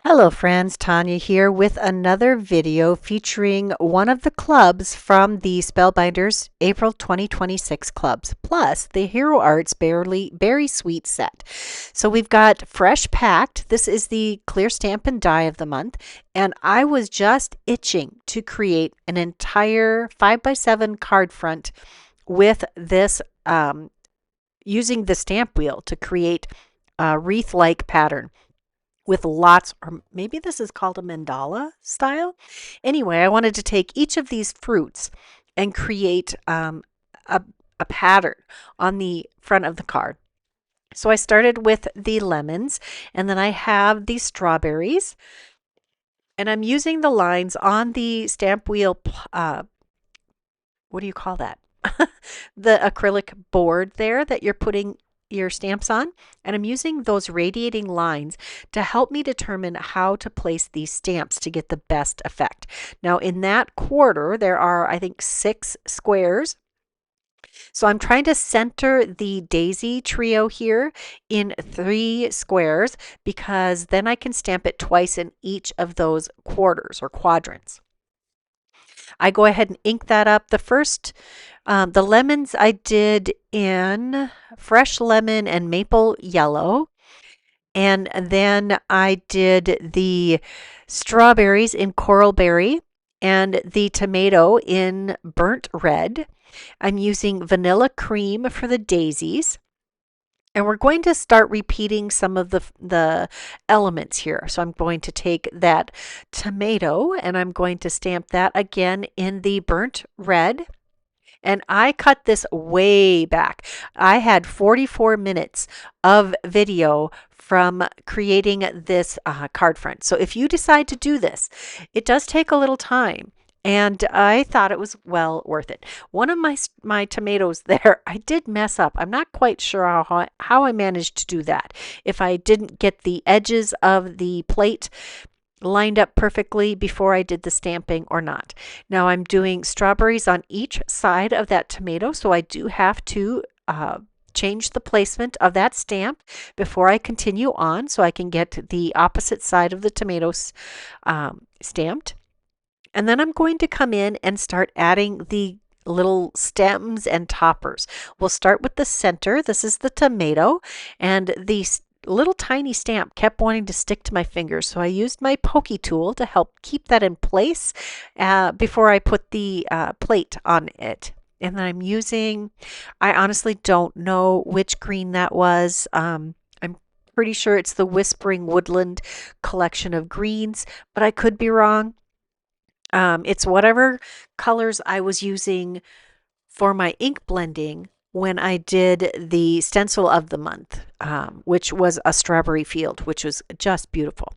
Hello friends, Tanya here with another video featuring one of the clubs from the Spellbinders April 2026 clubs, plus the Hero Arts Berry Sweet set. So we've got Fresh Packed. This is the clear stamp and die of the month, and I was just itching to create an entire 5x7 card front with this using the stamp wheel to create a wreath-like pattern with lots, or maybe this is called a mandala style. Anyway, I wanted to take each of these fruits and create a pattern on the front of the card. So I started with the lemons, and then I have the strawberries, and I'm using the lines on the stamp wheel. What do you call that? The acrylic board there that you're putting your stamps on, and I'm using those radiating lines to help me determine how to place these stamps to get the best effect. Now in that quarter there are, I think, 6 squares. So I'm trying to center the daisy trio here in 3 squares, because then I can stamp it twice in each of those quarters or quadrants. I go ahead and ink that up. The lemons I did in fresh lemon and maple yellow. And then I did the strawberries in coral berry and the tomato in burnt red. I'm using vanilla cream for the daisies. And we're going to start repeating some of the elements here. So I'm going to take that tomato and I'm going to stamp that again in the burnt red. And I cut this way back. I had 44 minutes of video from creating this card front. So if you decide to do this, it does take a little time. And I thought it was well worth it. One of my tomatoes there, I did mess up. I'm not quite sure how I managed to do that. If I didn't get the edges of the plate lined up perfectly before I did the stamping or not. Now I'm doing strawberries on each side of that tomato, so I do have to change the placement of that stamp before I continue on, so I can get the opposite side of the tomatoes stamped. And then I'm going to come in and start adding the little stems and toppers. We'll start with the center. This is the tomato, and the little tiny stamp kept wanting to stick to my fingers, so I used my pokey tool to help keep that in place before I put the plate on it. And then I'm using, I honestly don't know which green that was. I'm pretty sure it's the Whispering Woodland collection of greens, but I could be wrong. It's whatever colors I was using for my ink blending when I did the stencil of the month, which was a strawberry field, which was just beautiful.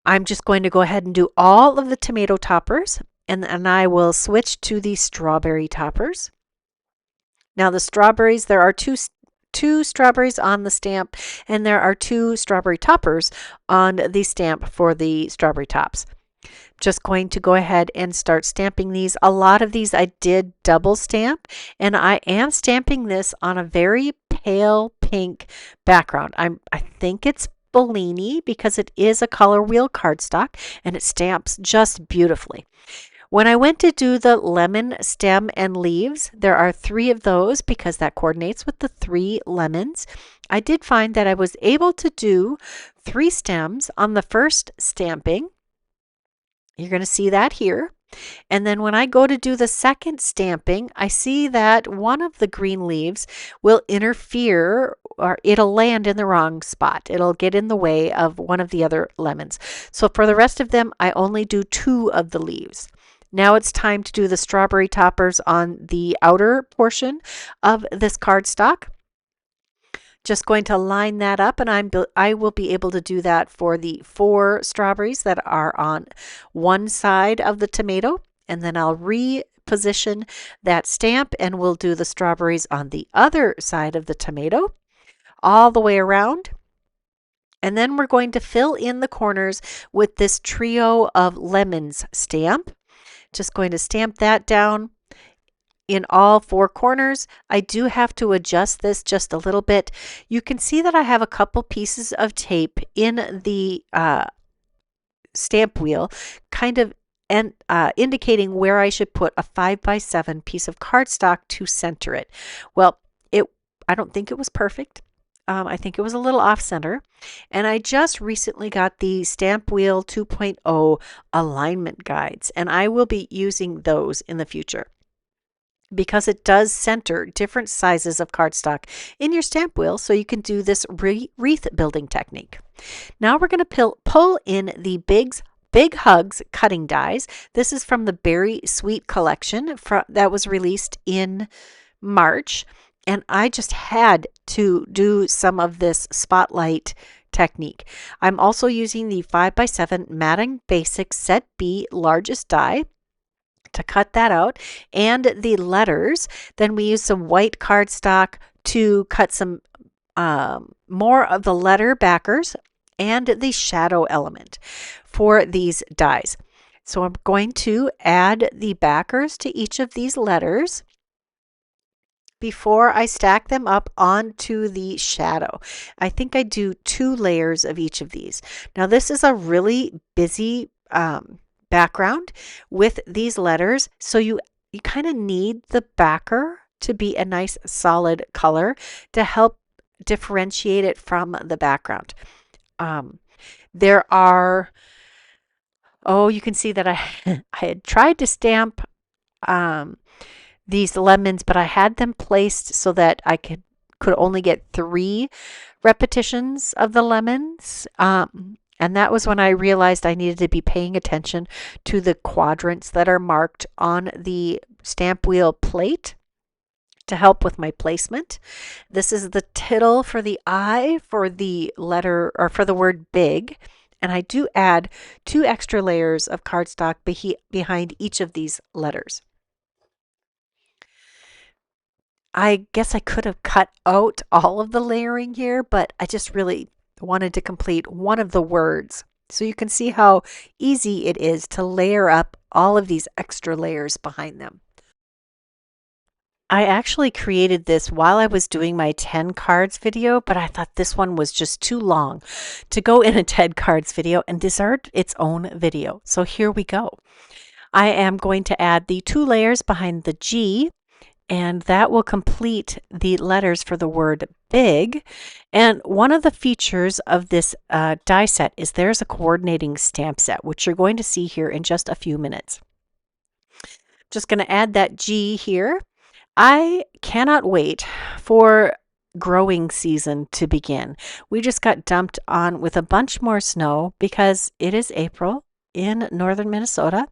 I'm just going to go ahead and do all of the tomato toppers, and I will switch to the strawberry toppers. Now the strawberries, there are two strawberries on the stamp, and there are 2 strawberry toppers on the stamp for the strawberry tops. Just going to go ahead and start stamping these. A lot of these I did double stamp, and I am stamping this on a very pale pink background. I think it's Bellini because it is a color wheel cardstock and it stamps just beautifully. When I went to do the lemon stem and leaves, there are 3 of those because that coordinates with the 3 lemons. I did find that I was able to do 3 stems on the first stamping. You're going to see that here. And then when I go to do the second stamping, I see that one of the green leaves will interfere, or it'll land in the wrong spot. It'll get in the way of one of the other lemons. So for the rest of them, I only do 2 of the leaves. Now it's time to do the strawberry toppers on the outer portion of this cardstock. Just going to line that up, and I will be able to do that for the 4 strawberries that are on one side of the tomato, and then I'll reposition that stamp and we'll do the strawberries on the other side of the tomato all the way around. And then we're going to fill in the corners with this trio of lemons stamp. Just going to stamp that down in all 4 corners. I do have to adjust this just a little bit. You can see that I have a couple pieces of tape in the stamp wheel, kind of and indicating where I should put a 5x7 piece of cardstock to center it. Well, it I don't think it was perfect. I think it was a little off center. And I just recently got the Stamp Wheel 2.0 alignment guides, and I will be using those in the future because it does center different sizes of cardstock in your stamp wheel, so you can do this wreath building technique. Now we're going to pull in the Big Hugs cutting dies. This is from the Berry Sweet collection that was released in March, and I just had to do some of this spotlight technique. I'm also using the 5x7 Matting Basics Set B largest die to cut that out, and the letters. Then we use some white cardstock to cut some more of the letter backers and the shadow element for these dies. So I'm going to add the backers to each of these letters before I stack them up onto the shadow. I think I do 2 layers of each of these. Now this is a really busy background with these letters, so you kind of need the backer to be a nice solid color to help differentiate it from the background. There are, you can see that I had tried to stamp these lemons, but I had them placed so that I could only get 3 repetitions of the lemons. And that was when I realized I needed to be paying attention to the quadrants that are marked on the stamp wheel plate to help with my placement. This is the tittle for the I for the letter, or for the word big. And I do add 2 extra layers of cardstock behind each of these letters. I guess I could have cut out all of the layering here, but I just really wanted to complete one of the words. So you can see how easy it is to layer up all of these extra layers behind them. I actually created this while I was doing my 10 cards video, but I thought this one was just too long to go in a 10 cards video and deserved its own video. So here we go. I am going to add the 2 layers behind the G, and that will complete the letters for the word big. And one of the features of this die set is there's a coordinating stamp set, which you're going to see here in just a few minutes. Just going to add that G here. I cannot wait for growing season to begin. We just got dumped on with a bunch more snow because it is April in northern Minnesota.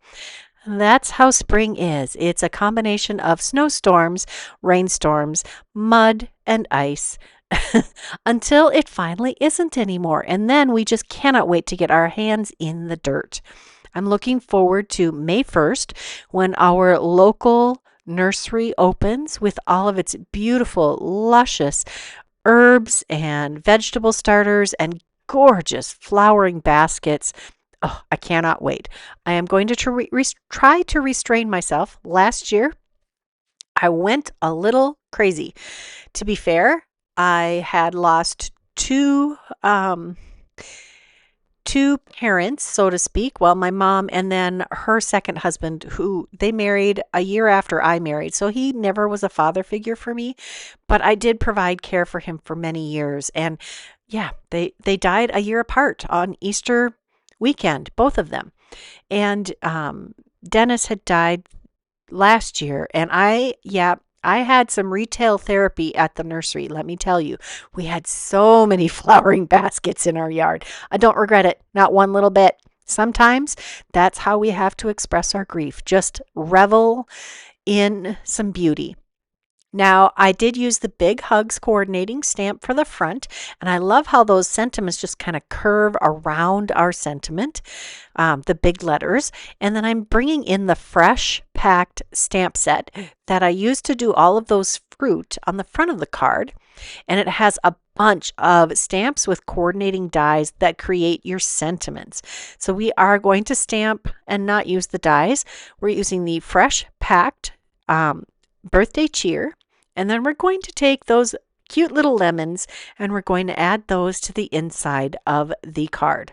That's how spring is. It's a combination of snowstorms, rainstorms, mud, and ice until it finally isn't anymore. And then we just cannot wait to get our hands in the dirt. I'm looking forward to May 1st when our local nursery opens with all of its beautiful, luscious herbs and vegetable starters and gorgeous flowering baskets. Oh, I cannot wait. I am going to try to restrain myself. Last year, I went a little crazy. To be fair, I had lost two parents, so to speak. Well, my mom and then her second husband, who they married a year after I married. So he never was a father figure for me, but I did provide care for him for many years. And yeah, they died a year apart on Easter weekend, both of them. And Dennis had died last year, and I had some retail therapy at the nursery. Let me tell you, we had so many flowering baskets in our yard. I don't regret it, not one little bit. Sometimes that's how we have to express our grief. Just revel in some beauty. Now, I did use the Big Hugs coordinating stamp for the front, and I love how those sentiments just kind of curve around our sentiment, the big letters. And then I'm bringing in the fresh packed stamp set that I used to do all of those fruit on the front of the card. And it has a bunch of stamps with coordinating dies that create your sentiments. So we are going to stamp and not use the dies. We're using the fresh packed birthday cheer. And then we're going to take those cute little lemons and we're going to add those to the inside of the card.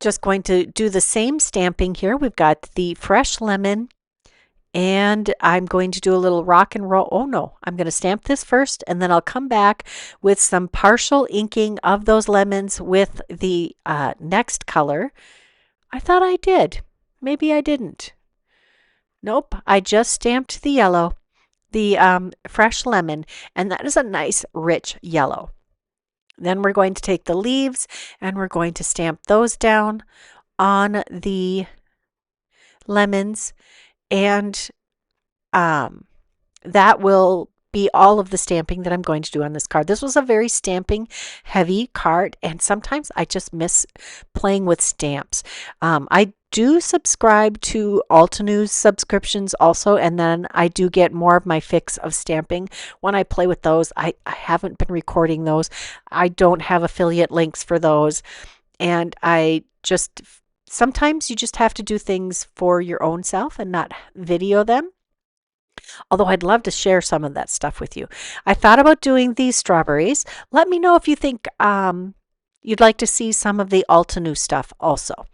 just going to do the same stamping here. We've got the fresh lemon, and I'm going to do a little rock and roll. Oh no, I'm going to stamp this first, and then I'll come back with some partial inking of those lemons with the next color. I thought I did. Maybe I didn't. Nope, I just stamped the yellow, the fresh lemon, and that is a nice rich yellow. Then we're going to take the leaves and we're going to stamp those down on the lemons, and that will be all of the stamping that I'm going to do on this card. This was a very stamping heavy card, and sometimes I just miss playing with stamps. I do subscribe to Altenews subscriptions also, and then I do get more of my fix of stamping when I play with those. I haven't been recording those. I don't have affiliate links for those, and I just sometimes you just have to do things for your own self and not video them. Although I'd love to share some of that stuff with you. I thought about doing these strawberries. Let me know if you think you'd like to see some of the Altenews stuff also.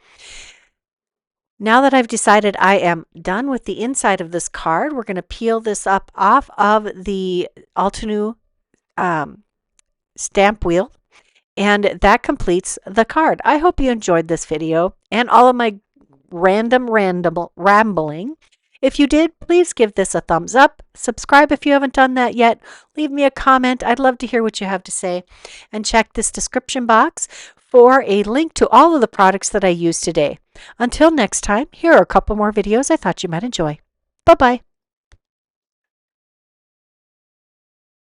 Now that I've decided I am done with the inside of this card, we're going to peel this up off of the Altenews stamp wheel, and that completes the card. I hope you enjoyed this video and all of my random rambling. If you did, please give this a thumbs up. Subscribe if you haven't done that yet. Leave me a comment. I'd love to hear what you have to say. And check this description box for a link to all of the products that I used today. Until next time, here are a couple more videos I thought you might enjoy. Bye-bye.